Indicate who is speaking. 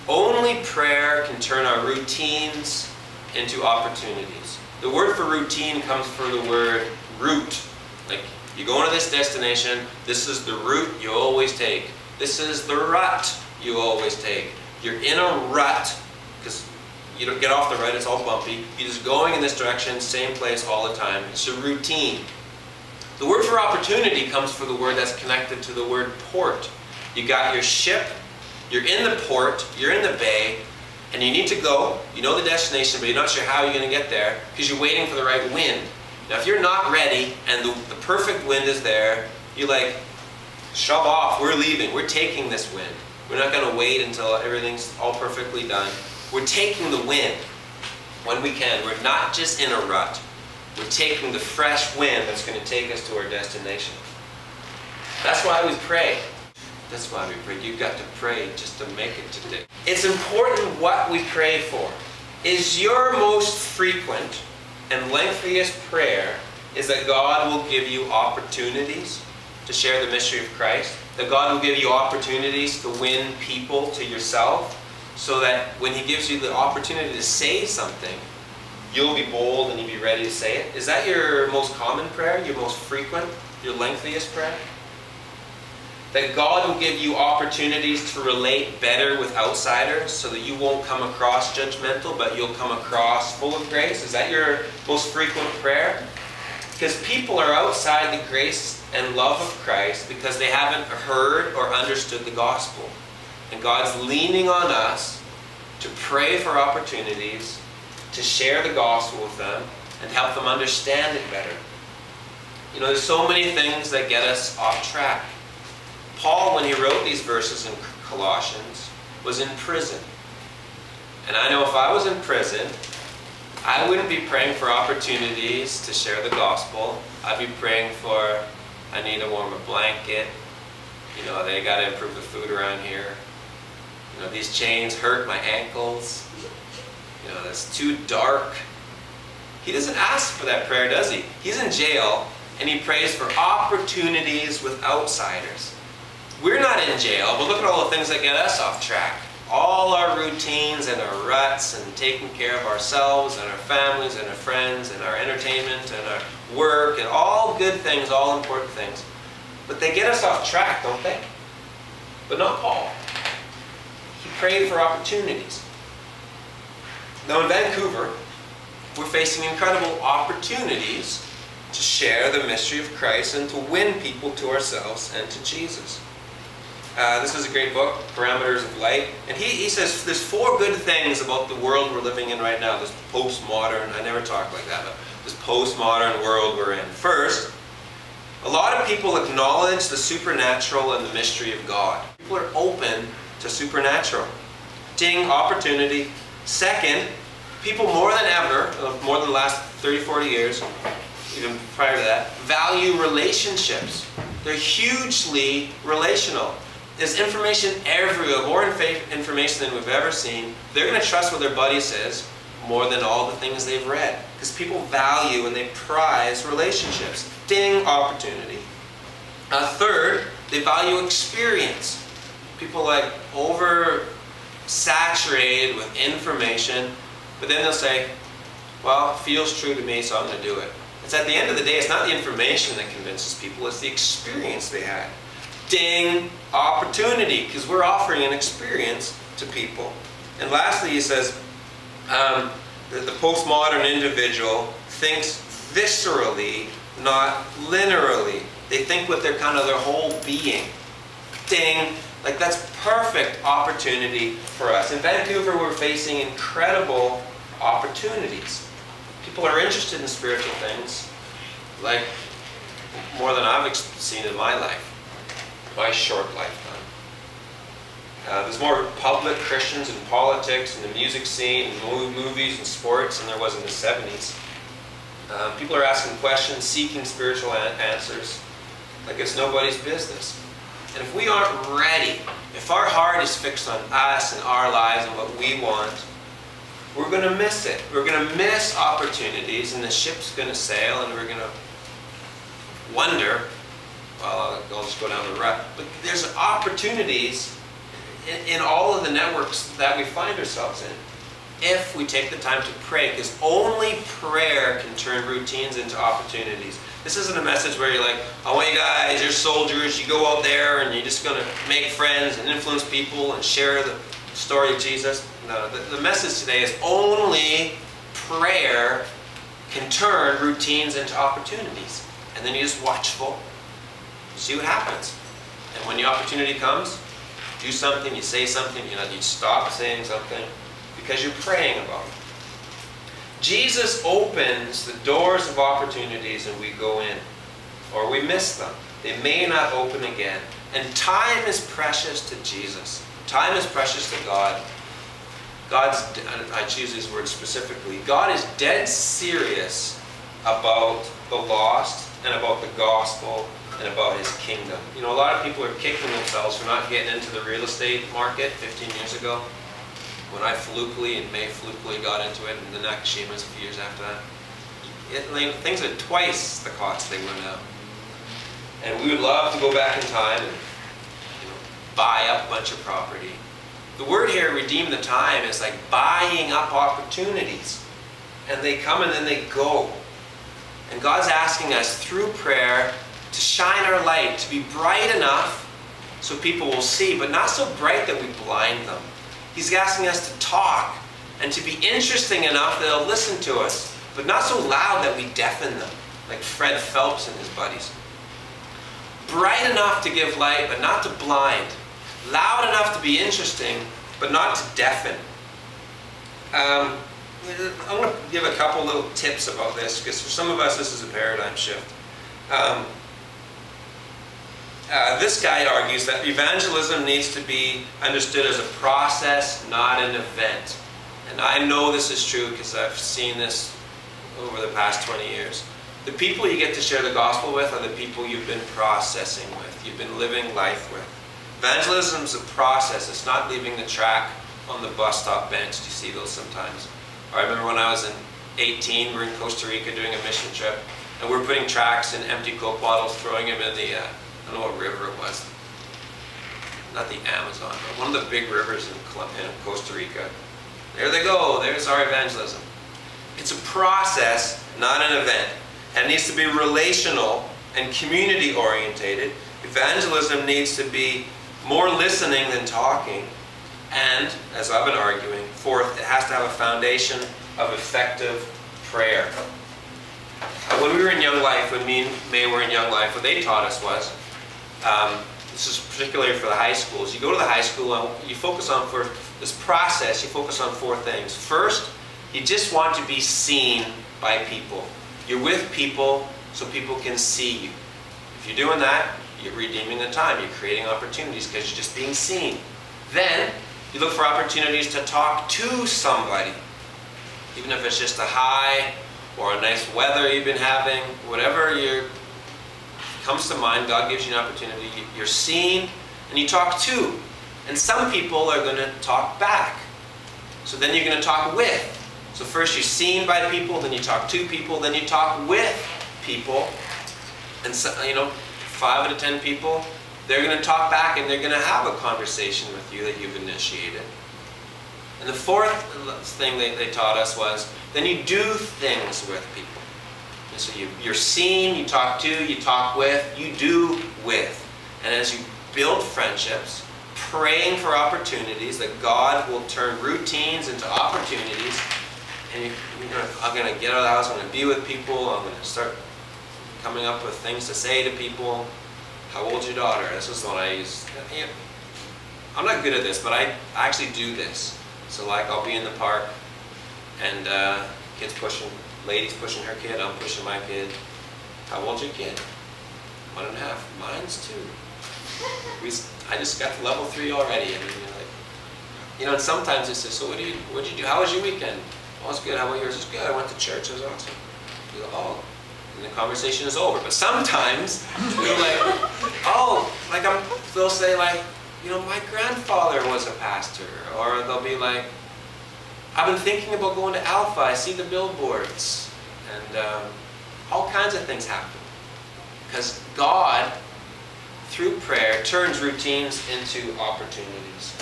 Speaker 1: Only prayer can turn our routines into opportunities. The word for routine comes from the word route. Like, you go into this destination, this is the route you always take. This is the rut you always take. You're in a rut, because you don't get off the rut, it's all bumpy. You're just going in this direction, same place all the time. It's a routine. The word for opportunity comes from the word that's connected to the word port. You got your ship, you're in the port, you're in the bay, and you need to go. You know the destination, but you're not sure how you're going to get there because you're waiting for the right wind. Now if you're not ready and the perfect wind is there, you like, shove off, we're leaving, we're taking this wind. We're not going to wait until everything's all perfectly done. We're taking the wind when we can. We're not just in a rut. We're taking the fresh wind that's going to take us to our destination. That's why we pray. That's why we pray. You've got to pray just to make it today. It's important what we pray for. Is your most frequent and lengthiest prayer is that God will give you opportunities to share the mystery of Christ? That God will give you opportunities to win people to yourself, so that when He gives you the opportunity to say something, you'll be bold and you'll be ready to say it? Is that your most common prayer, your most frequent, your lengthiest prayer? That God will give you opportunities to relate better with outsiders so that you won't come across judgmental, but you'll come across full of grace? Is that your most frequent prayer? Because people are outside the grace and love of Christ because they haven't heard or understood the gospel. And God's leaning on us to pray for opportunities to share the gospel with them and help them understand it better. You know, there's so many things that get us off track. Paul, when he wrote these verses in Colossians, was in prison. And I know if I was in prison, I wouldn't be praying for opportunities to share the gospel. I'd be praying for, I need a warmer blanket. You know, they got to improve the food around here. You know, these chains hurt my ankles. You know, it's too dark. He doesn't ask for that prayer, does he? He's in jail, and he prays for opportunities with outsiders. We're not in jail, but look at all the things that get us off track. All our routines and our ruts and taking care of ourselves and our families and our friends and our entertainment and our work and all good things, all important things. But they get us off track, don't they? But not Paul. He prayed for opportunities. Now in Vancouver, we're facing incredible opportunities to share the mystery of Christ and to win people to ourselves and to Jesus. This is a great book, Parameters of Light. And he says there's 4 good things about the world we're living in right now, this postmodern, I never talk like that, but this postmodern world we're in. First, a lot of people acknowledge the supernatural and the mystery of God. People are open to supernatural. Ding, opportunity. Second, people more than ever, more than the last 30, 40 years, even prior to that, value relationships. They're hugely relational. There's information everywhere, more information than we've ever seen. They're going to trust what their buddy says more than all the things they've read. Because people value and they prize relationships. Ding, opportunity. Third, they value experience. People like over-saturated with information, but then they'll say, well, it feels true to me, so I'm going to do it. It's at the end of the day, it's not the information that convinces people, it's the experience they had. Ding, opportunity, because we're offering an experience to people. And lastly, he says, the postmodern individual thinks viscerally, not linearly. They think with their whole being. Ding, like that's perfect opportunity for us. In Vancouver, we're facing incredible opportunities. People are interested in spiritual things, like more than I've seen in my life, my short lifetime. There's more public Christians in politics and the music scene and movies and sports than there was in the 70s. People are asking questions, seeking spiritual answers, like it's nobody's business. And if we aren't ready, if our heart is fixed on us and our lives and what we want, we're going to miss it. We're going to miss opportunities, and the ship's going to sail, and we're going to wonder, well, I'll just go down the rut. But there's opportunities in all of the networks that we find ourselves in, if we take the time to pray, because only prayer can turn routines into opportunities. This isn't a message where you're like, I want you guys, you're soldiers, you go out there and you're just going to make friends and influence people and share the story of Jesus. No, the message today is only prayer can turn routines into opportunities. And then you're just watchful, see what happens. And when the opportunity comes, do something, you say something, you stop saying something because you're praying about it. Jesus opens the doors of opportunities and we go in, or we miss them. They may not open again. And time is precious to Jesus. Time is precious to God. I choose these words specifically, God is dead serious about the lost and about the gospel and about His kingdom. A lot of people are kicking themselves for not getting into the real estate market 15 years ago. When I May flukily got into it, and the Nakashimas a few years after that. Things are twice the cost they were now. And we would love to go back in time and buy up a bunch of property. The word here, redeem the time, is like buying up opportunities. And they come and then they go. And God's asking us through prayer to shine our light, to be bright enough so people will see, but not so bright that we blind them. He's asking us to talk and to be interesting enough that they'll listen to us, but not so loud that we deafen them, like Fred Phelps and his buddies. Bright enough to give light, but not to blind. Loud enough to be interesting, but not to deafen. I'm going to give a couple little tips about this, because for some of us this is a paradigm shift. This guy argues that evangelism needs to be understood as a process, not an event. And I know this is true because I've seen this over the past 20 years. The people you get to share the gospel with are the people you've been processing with, you've been living life with. Evangelism is a process. It's not leaving the track on the bus stop bench. You see those sometimes. I remember when I was 18, we were in Costa Rica doing a mission trip, and we're putting tracts in empty Coke bottles, throwing them in the, I don't know what river it was. Not the Amazon, but one of the big rivers in Costa Rica. There they go. There's our evangelism. It's a process, not an event. And it needs to be relational and community orientated. Evangelism needs to be more listening than talking. And, as I've been arguing, fourth, it has to have a foundation of effective prayer. When we were in Young Life, when me and May were in Young Life, what they taught us was, this is particularly for the high schools, you go to the high school and you focus on, for this process, you focus on four things. First, you just want to be seen by people. You're with people so people can see you. If you're doing that, you're redeeming the time. You're creating opportunities because you're just being seen. Then, you look for opportunities to talk to somebody. Even if it's just a hi or a nice weather you've been having, whatever comes to mind, God gives you an opportunity. You're seen and you talk to. And some people are going to talk back. So then you're going to talk with. So first you're seen by people, then you talk to people, then you talk with people. And so, 5 out of 10 people, they're going to talk back and they're going to have a conversation with you that you've initiated. And the fourth thing they taught us was, then you do things with people. And so you're seen, you talk to, you talk with, you do with. And as you build friendships, praying for opportunities, that God will turn routines into opportunities. And I'm going to get out of the house, I'm going to be with people, I'm going to start coming up with things to say to people. How old's your daughter? This is the one I use. I'm not good at this, but I actually do this. So like I'll be in the park and ladies pushing her kid, I'm pushing my kid. How old's your kid? 1.5. Mine's 2. I just got to level 3 already. And sometimes it's just, so what'd you do? How was your weekend? Oh, it's good. How about yours? It's good. I went to church. It was awesome. You go, oh. And the conversation is over. But sometimes, they'll say my grandfather was a pastor. Or they'll be like, I've been thinking about going to Alpha. I see the billboards. And all kinds of things happen. Because God, through prayer, turns routines into opportunities.